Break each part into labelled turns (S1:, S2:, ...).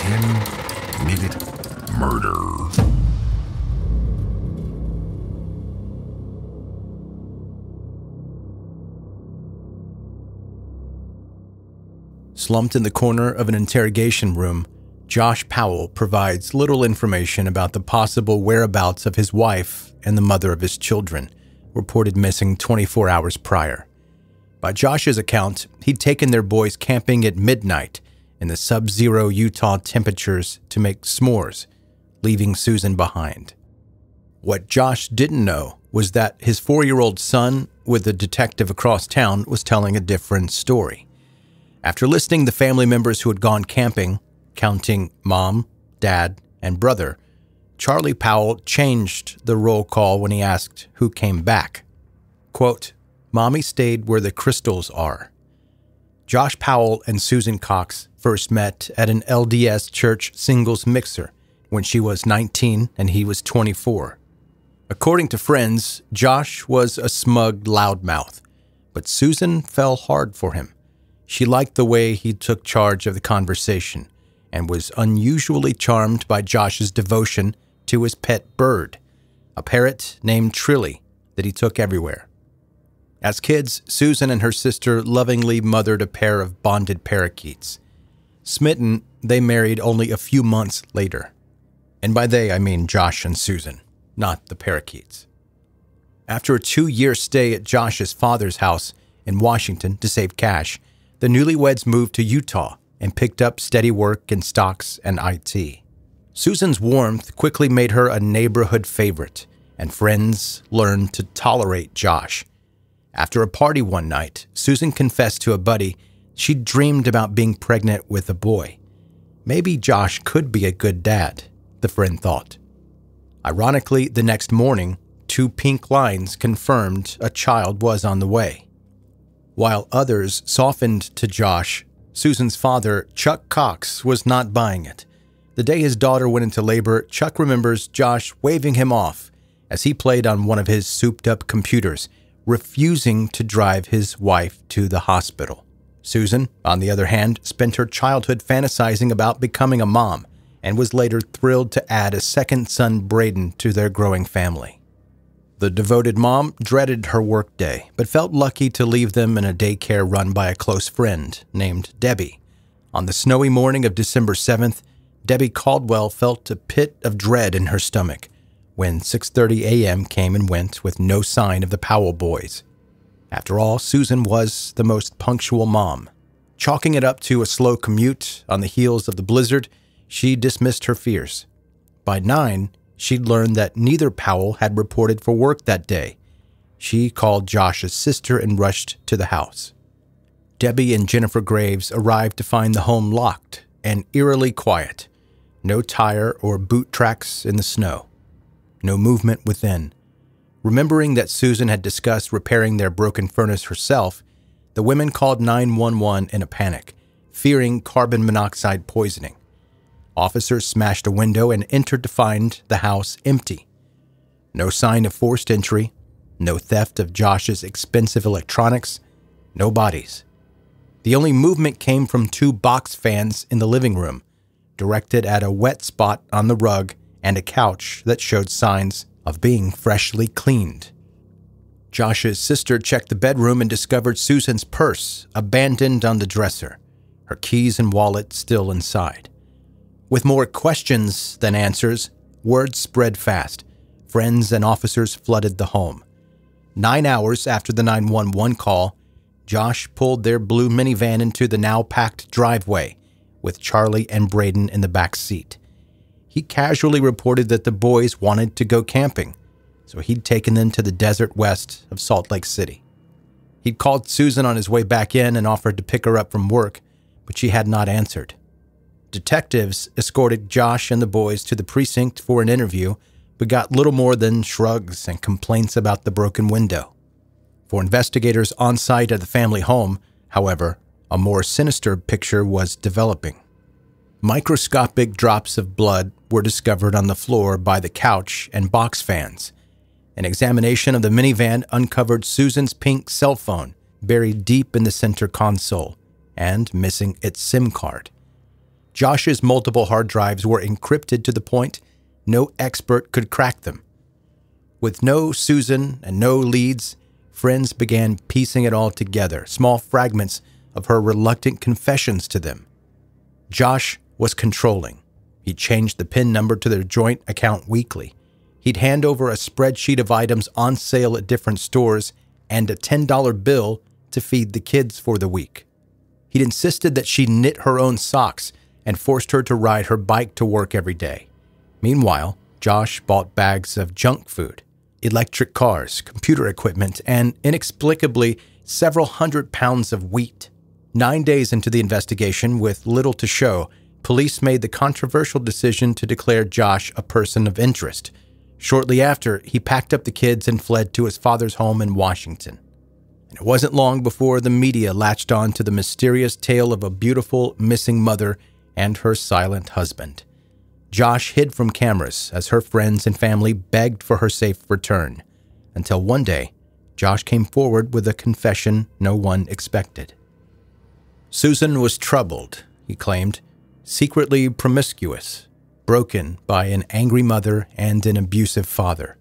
S1: sin made it murder.
S2: Slumped in the corner of an interrogation room, Josh Powell provides little information about the possible whereabouts of his wife and the mother of his children, reported missing 24 hours prior. By Josh's account, he'd taken their boys camping at midnight in the sub-zero Utah temperatures to make s'mores, leaving Susan behind. What Josh didn't know was that his 4-year-old son, with a detective across town, was telling a different story. After listing the family members who had gone camping, counting mom, dad, and brother, Charlie Powell changed the roll call when he asked who came back. Quote, "Mommy stayed where the crystals are." Josh Powell and Susan Cox first met at an LDS church singles mixer when she was 19 and he was 24. According to friends, Josh was a smug loudmouth, but Susan fell hard for him. She liked the way he took charge of the conversation and was unusually charmed by Josh's devotion to his pet bird, a parrot named Trilly that he took everywhere. As kids, Susan and her sister lovingly mothered a pair of bonded parakeets. Smitten, they married only a few months later. And by they, I mean Josh and Susan, not the parakeets. After a 2-year stay at Josh's father's house in Washington to save cash, the newlyweds moved to Utah and picked up steady work in stocks and IT. Susan's warmth quickly made her a neighborhood favorite, and friends learned to tolerate Josh. After a party one night, Susan confessed to a buddy she'd dreamed about being pregnant with a boy. Maybe Josh could be a good dad, the friend thought. Ironically, the next morning, 2 pink lines confirmed a child was on the way. While others softened to Josh, Susan's father, Chuck Cox, was not buying it. The day his daughter went into labor, Chuck remembers Josh waving him off as he played on one of his souped-up computers, refusing to drive his wife to the hospital. Susan, on the other hand, spent her childhood fantasizing about becoming a mom and was later thrilled to add a second son, Braden, to their growing family. The devoted mom dreaded her workday, but felt lucky to leave them in a daycare run by a close friend named Debbie. On the snowy morning of December 7th, Debbie Caldwell felt a pit of dread in her stomach when 6:30 a.m. came and went with no sign of the Powell boys. After all, Susan was the most punctual mom. Chalking it up to a slow commute on the heels of the blizzard, she dismissed her fears. By 9, she'd learned that neither Powell had reported for work that day. She called Josh's sister and rushed to the house. Debbie and Jennifer Graves arrived to find the home locked and eerily quiet. No tire or boot tracks in the snow. No movement within. Remembering that Susan had discussed repairing their broken furnace herself, the women called 911 in a panic, fearing carbon monoxide poisoning. Officers smashed a window and entered to find the house empty. No sign of forced entry, no theft of Josh's expensive electronics, no bodies. The only movement came from 2 box fans in the living room, directed at a wet spot on the rug and a couch that showed signs of being freshly cleaned. Josh's sister checked the bedroom and discovered Susan's purse abandoned on the dresser, her keys and wallet still inside. With more questions than answers, word spread fast. Friends and officers flooded the home. 9 hours after the 911 call, Josh pulled their blue minivan into the now-packed driveway, with Charlie and Braden in the back seat. He casually reported that the boys wanted to go camping, so he'd taken them to the desert west of Salt Lake City. He'd called Susan on his way back in and offered to pick her up from work, but she had not answered. Detectives escorted Josh and the boys to the precinct for an interview, but got little more than shrugs and complaints about the broken window. For investigators on site at the family home, however, a more sinister picture was developing. Microscopic drops of blood were discovered on the floor by the couch and box fans. An examination of the minivan uncovered Susan's pink cell phone buried deep in the center console and missing its SIM card. Josh's multiple hard drives were encrypted to the point no expert could crack them. With no Susan and no leads, friends began piecing it all together, small fragments of her reluctant confessions to them. Josh was controlling. He changed the PIN number to their joint account weekly. He'd hand over a spreadsheet of items on sale at different stores and a $10 bill to feed the kids for the week. He'd insisted that she knit her own socks and forced her to ride her bike to work every day. Meanwhile, Josh bought bags of junk food, electric cars, computer equipment, and inexplicably several hundred pounds of wheat. 9 days into the investigation, with little to show, police made the controversial decision to declare Josh a person of interest. Shortly after, he packed up the kids and fled to his father's home in Washington. And it wasn't long before the media latched on to the mysterious tale of a beautiful missing mother and her silent husband. Josh hid from cameras as her friends and family begged for her safe return, until one day, Josh came forward with a confession no one expected. Susan was troubled, he claimed, secretly promiscuous, broken by an angry mother and an abusive father.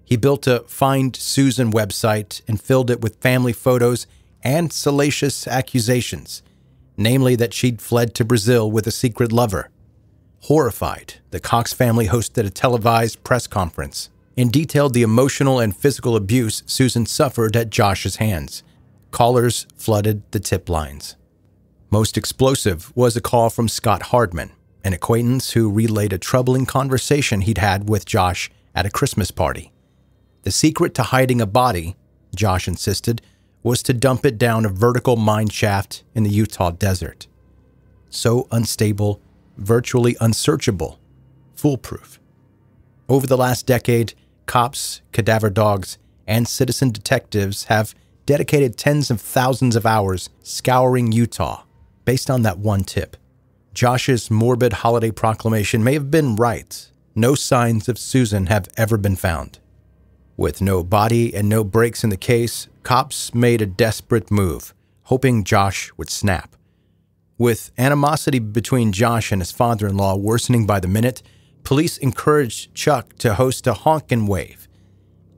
S2: He built a Find Susan website and filled it with family photos and salacious accusations, namely that she'd fled to Brazil with a secret lover. Horrified, the Cox family hosted a televised press conference and detailed the emotional and physical abuse Susan suffered at Josh's hands. Callers flooded the tip lines. Most explosive was a call from Scott Hardman, an acquaintance who relayed a troubling conversation he'd had with Josh at a Christmas party. The secret to hiding a body, Josh insisted, was to dump it down a vertical mine shaft in the Utah desert. So unstable, virtually unsearchable, foolproof. Over the last decade, cops, cadaver dogs, and citizen detectives have dedicated tens of thousands of hours scouring Utah based on that one tip. Josh's morbid holiday proclamation may have been right. No signs of Susan have ever been found. With no body and no breaks in the case, cops made a desperate move, hoping Josh would snap. With animosity between Josh and his father-in-law worsening by the minute, police encouraged Chuck to host a honk and wave.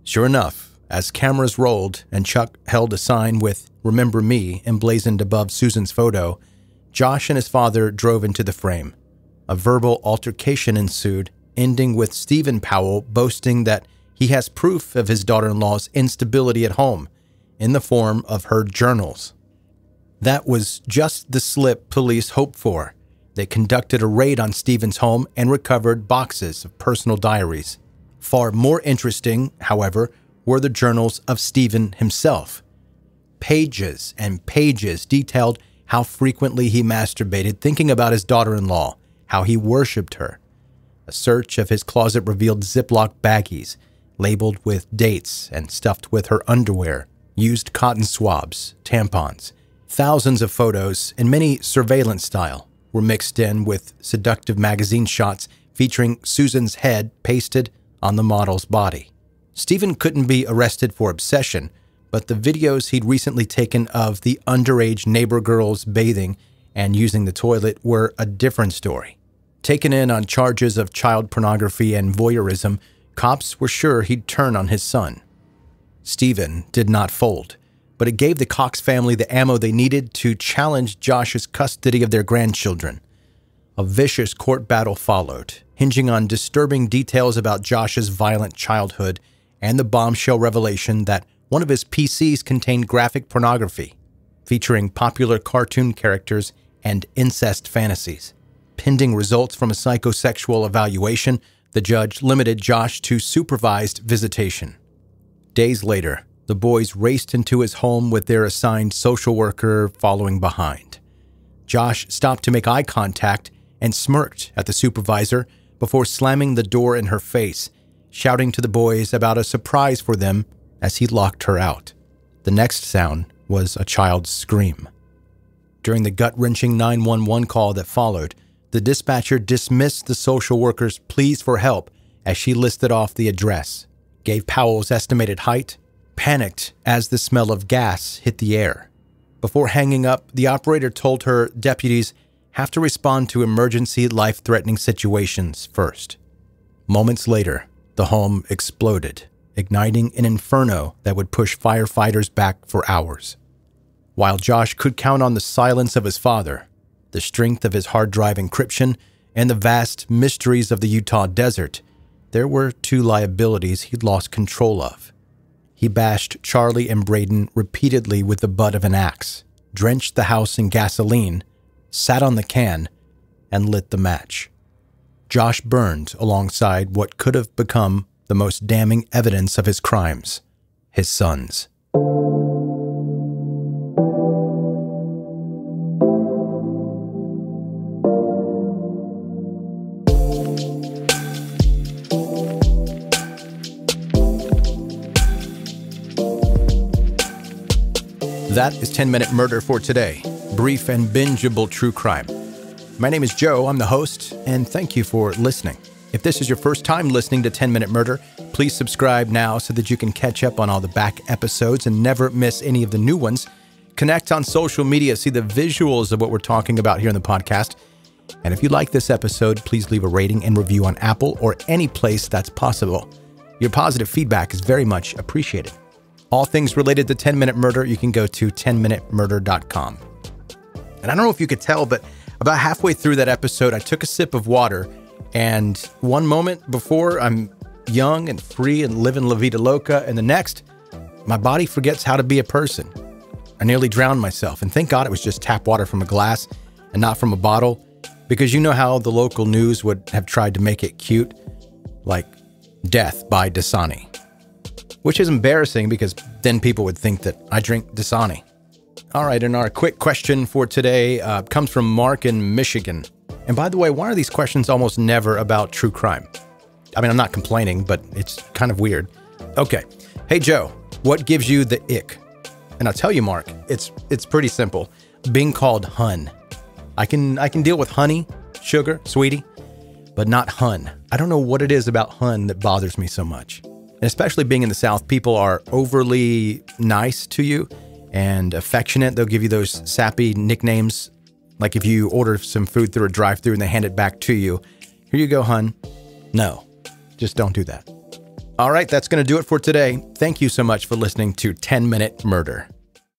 S2: Sure enough, as cameras rolled and Chuck held a sign with "Remember Me" emblazoned above Susan's photo, Josh and his father drove into the frame. A verbal altercation ensued, ending with Susan Powell boasting that he has proof of his daughter-in-law's instability at home in the form of her journals. That was just the slip police hoped for. They conducted a raid on Stephen's home and recovered boxes of personal diaries. Far more interesting, however, were the journals of Stephen himself. Pages and pages detailed how frequently he masturbated thinking about his daughter-in-law, how he worshipped her. A search of his closet revealed Ziploc baggies, labeled with dates and stuffed with her underwear, used cotton swabs, tampons. Thousands of photos, and many surveillance style, were mixed in with seductive magazine shots featuring Susan's head pasted on the model's body. Stephen couldn't be arrested for obsession, but the videos he'd recently taken of the underage neighbor girls bathing and using the toilet were a different story. Taken in on charges of child pornography and voyeurism, cops were sure he'd turn on his son. Stephen did not fold, but it gave the Cox family the ammo they needed to challenge Josh's custody of their grandchildren. A vicious court battle followed, hinging on disturbing details about Josh's violent childhood and the bombshell revelation that one of his PCs contained graphic pornography, featuring popular cartoon characters and incest fantasies. Pending results from a psychosexual evaluation, the judge limited Josh to supervised visitation. Days later, the boys raced into his home with their assigned social worker following behind. Josh stopped to make eye contact and smirked at the supervisor before slamming the door in her face, shouting to the boys about a surprise for them as he locked her out. The next sound was a child's scream. During the gut-wrenching 911 call that followed, the dispatcher dismissed the social worker's pleas for help as she listed off the address, gave Powell's estimated height, panicked as the smell of gas hit the air. Before hanging up, the operator told her deputies have to respond to emergency life-threatening situations first. Moments later, the home exploded, igniting an inferno that would push firefighters back for hours. While Josh could count on the silence of his father, the strength of his hard drive encryption, and the vast mysteries of the Utah desert, there were two liabilities he'd lost control of. He bashed Charlie and Braden repeatedly with the butt of an axe, drenched the house in gasoline, sat on the can, and lit the match. Josh burned alongside what could have become the most damning evidence of his crimes, his sons. That is 10-Minute Murder for today. Brief and bingeable true crime. My name is Joe, I'm the host, and thank you for listening. If this is your first time listening to 10-Minute Murder, please subscribe now so that you can catch up on all the back episodes and never miss any of the new ones. Connect on social media, see the visuals of what we're talking about here in the podcast. And if you like this episode, please leave a rating and review on Apple or any place that's possible. Your positive feedback is very much appreciated. All things related to 10-Minute Murder, you can go to 10minutemurder.com. And I don't know if you could tell, but about halfway through that episode, I took a sip of water, and one moment before I'm young and free and living La Vida Loca, and the next, my body forgets how to be a person. I nearly drowned myself, and thank God it was just tap water from a glass and not from a bottle, because you know how the local news would have tried to make it cute, like death by Dasani. Which is embarrassing because then people would think that I drink Dasani. All right, and our quick question for today comes from Mark in Michigan. And by the way, why are these questions almost never about true crime? I mean, I'm not complaining, but it's kind of weird. Okay. Hey, Joe, what gives you the ick? And I'll tell you, Mark, it's pretty simple. Being called hun. I can deal with honey, sugar, sweetie, but not hun. I don't know what it is about hun that bothers me so much. And especially being in the South, people are overly nice to you and affectionate. They'll give you those sappy nicknames. Like if you order some food through a drive-thru and they hand it back to you. Here you go, hun. No, just don't do that. All right, that's going to do it for today. Thank you so much for listening to 10-Minute Murder.